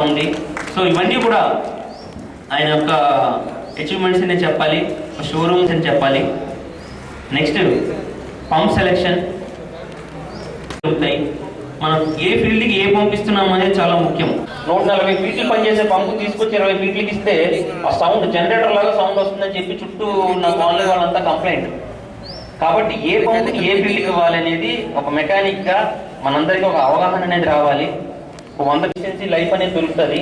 ఉంది. సో ఇవన్నీ కూడా ఆయన యొక్క అచీవ్మెంట్స్ అనే చెప్పాలి, షోరూమ్స్ అని చెప్పాలి. నెక్స్ట్ పంప్ సెలెక్షన్ ఉంటాయి. మనం ఏ ఫీల్డ్కి ఏ పంప్ ఇస్తున్నాం అనేది చాలా ముఖ్యం. 140 ఫీట్లు పనిచేసే పంపు తీసుకొచ్చి 20 ఫీట్లకి ఇస్తే ఆ సౌండ్ జనరేటర్ లాగా సౌండ్ వస్తుందని చెప్పి చుట్టూ ఉన్న కాలనీ వాళ్ళంతా కంప్లైంట్. కాబట్టి ఏ పంపుకి ఏ ఫీల్డ్కి ఇవ్వాలి అనేది ఒక మెకానిక్గా మనందరికీ ఒక అవగాహన అనేది రావాలి. 100 ఎఫిషియన్సీ లైఫ్ అనేది దొరుకుతుంది.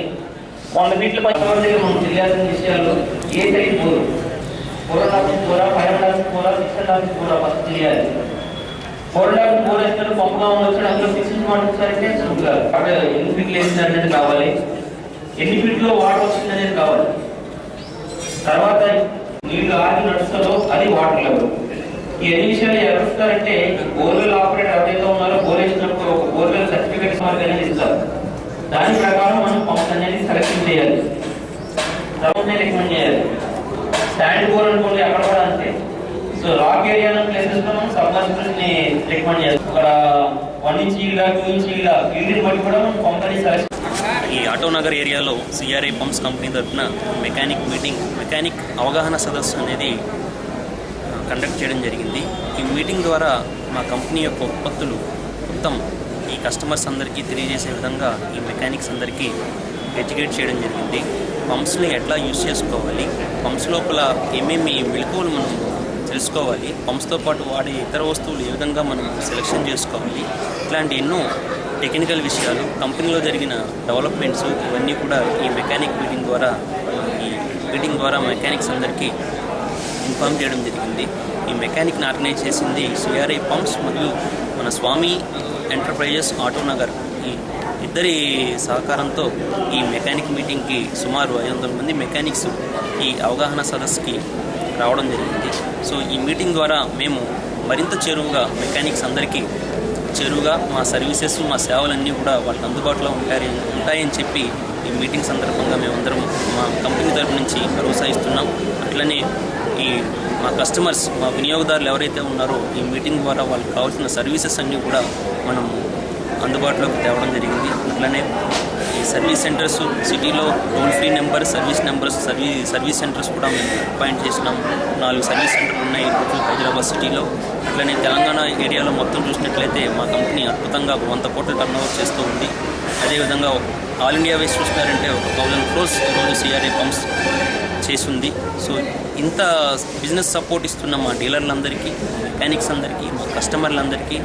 100 ఫీట్ల పని మనం తెలియాల్సిన విషయాలు ఏ టైప్ బోర్, 4.5 బోరా, 5.5 బోరా, 6.5 బోరా ఫస్ట్ తెలియాలి. 4.5 బోర్ వేస్తారు, పంపుగా ఉండొచ్చు, అందులో 6 ఇంచ్ వాటర్ సరిగ్గా కాదు. అక్కడ ఎన్ని ఫీట్లు వేసింది అనేది కావాలి, ఎన్ని ఫీట్లో వాటర్ వచ్చింది అనేది కావాలి. తర్వాత నీళ్లు ఆగి నడుస్తుందో అది వాటర్ లెవెల్. ఈ ఎన్ని విషయాలు ఎవరిస్తారంటే బోర్వెల్ ఆపరేటర్ ఎవరైతే ఉన్నారో బోర్ వేసినప్పుడు ఒక బోర్వెల్ సర్టిఫికేట్ మార్క్ అనేది ఇస్తారు. దాని ప్రకారం మనం పంప్స్ అనేది సెలెక్షన్ చేయాలి, రికమెండ్ చేయాలి. స్టాండ్ బోర్ అనుకోండి, అక్కడ కూడా అంతే. సో రాక్ ఏరియా ప్లేసెస్ లో మనం సబ్మర్సిబుల్స్ ని రికమెండ్ చేస్తాం. అక్కడ 1 ఇంచ్ ఈల్డా, 2 ఇంచ్ ఈల్డా ఫీల్డ్ బట్టి కూడా మనం పంప్ అనేది సెలెక్ట్. ఈ ఆటోనగర్ ఏరియాలో సిఆర్ఐ పంప్స్ కంపెనీ తరఫున మెకానిక్ అవగాహన సదస్సు అనేది కండక్ట్ చేయడం జరిగింది. ఈ మీటింగ్ ద్వారా మా కంపెనీ యొక్క ఉత్పత్తులు మొత్తం ఈ కస్టమర్స్ అందరికీ తెలియజేసే విధంగా ఈ మెకానిక్స్ అందరికీ ఎడ్యుకేట్ చేయడం జరిగింది. పంప్స్ని ఎట్లా యూజ్ చేసుకోవాలి, పంప్స్ లోపల ఏమేమి మెళకువలు మనం తెలుసుకోవాలి, పంప్స్తో పాటు వాడే ఇతర వస్తువులు ఏ విధంగా మనం సెలెక్షన్ చేసుకోవాలి, ఇట్లాంటి ఎన్నో టెక్నికల్ విషయాలు, కంపెనీలో జరిగిన డెవలప్మెంట్స్ ఇవన్నీ కూడా ఈ మెకానిక్ మీటింగ్ ద్వారా మెకానిక్స్ అందరికీ ఇన్ఫార్మ్ చేయడం జరిగింది. ఈ మెకానిక్ని ఆర్గనైజ్ చేసింది సిఆర్ఐ పంప్స్ మరియు మన స్వామి ఎంటర్ప్రైజెస్ ఆటోనగర్. ఈ ఇద్దరి సహకారంతో ఈ మెకానిక్ మీటింగ్కి సుమారు 500 మంది మెకానిక్స్ ఈ అవగాహన సదస్సుకి రావడం జరిగింది. సో ఈ మీటింగ్ ద్వారా మేము మరింత మెకానిక్స్ అందరికీ చేరువుగా మా సర్వీసెస్, మా సేవలన్నీ కూడా వాళ్ళకి అందుబాటులో ఉంటాయని చెప్పి ఈ మీటింగ్ సందర్భంగా మేమందరం మా కంపెనీ తరపు నుంచి భరోసా ఇస్తున్నాం. అట్లనే మా కస్టమర్స్, మా వినియోగదారులు ఎవరైతే ఉన్నారో ఈ మీటింగ్ ద్వారా వాళ్ళకి కావాల్సిన సర్వీసెస్ అన్నీ కూడా మనం అందుబాటులోకి తేవడం జరిగింది. అట్లనే ఈ సర్వీస్ సెంటర్స్ సిటీలో toll free number, service centres కూడా మేము అపాయింట్ చేసినాం. 4 సర్వీస్ సెంటర్లు ఉన్నాయి ఈరోజు హైదరాబాద్ సిటీలో. అట్లనే తెలంగాణ ఏరియాలో మొత్తం చూసినట్లయితే మా కంపెనీ అద్భుతంగా 100 కోట్ల టర్నోవర్ చేస్తూ ఉంది. అదేవిధంగా ఆల్ ఇండియా వైస్ చూసినారంటే 1000 crores ఈరోజు సిఆర్ఐ పంప్స్ చేసింది. సో ఇంత బిజినెస్ సపోర్ట్ ఇస్తున్న మా డీలర్లందరికీ, మెకానిక్స్ అందరికీ, మా కస్టమర్లందరికీ